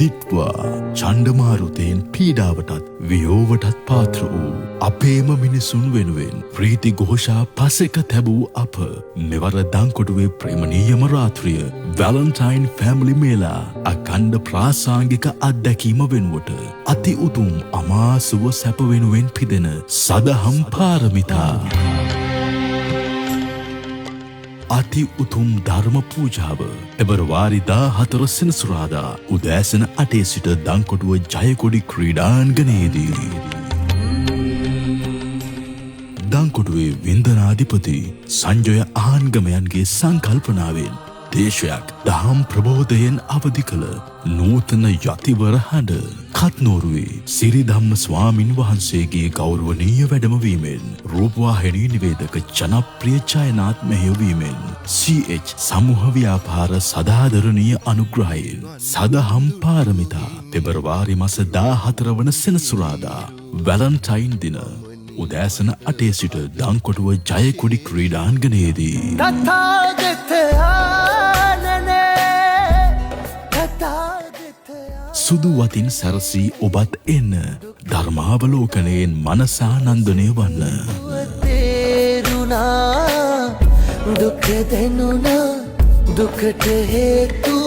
දිට්වා චණ්ඩමාරුතයෙන් පීඩාවටත් වියෝවටත් පාත්‍ර වූ අපේම මිනිසුන් වෙනුවෙන් ප්‍රීති ഘോഷා පසෙක තැබූ අප මෙවර දංකොටුවේ ප්‍රේමනීයම රාත්‍රිය වැලන්ටයින් ෆැමිලි මේලා අඛණ්ඩ ප්‍රාසංගික අත්දැකීම වෙනුවට අති උතුම් අමාසුව සැප වෙනුවෙන් පිදෙන සදහම් පාරමිතා අති උතුම් ධර්ම පූජාව පෙබරවාරි 14 සෙනසුරාදා උදෑසන 8 සිට දංකොටුව ජයකොඩි ක්‍රීඩාංගණයේදී දංකොටුවේ වින්දනාධිපති සංජය ආන්ගමයන්ගේ සංකල්පනාවෙන් දේශයක් දහම් ප්‍රබෝධයෙන් අවදි කළ නූතන යතිවර හඬ කත්නෝරුවේ සිරිධම්ම ස්වාමින් වහන්සේගේ ගෞරවනීය වැඩමවීමෙන් රූපවාහිනී නිවේදක ජනප්‍රිය ජයනාත් මෙහෙයවීමෙන් CH සමූහ ව්‍යාපාර සදාදරණීය අනුග්‍රහයෙන් සදහම් පාරමිතා පෙබරවාරි මාස 14 වන සෙනසුරාදා වැලන්ටයින් දින උදෑසන 8 සිට දංකොටුව ජයකොඩි ක්‍රීඩාංගණයේදී සුදු වතින් සැරසී ඔබත් එන්න ධර්මාවලෝකනයෙන් මනසානන්දනය වන්න තේරුණා දුක දෙනුණා දුකට හේතු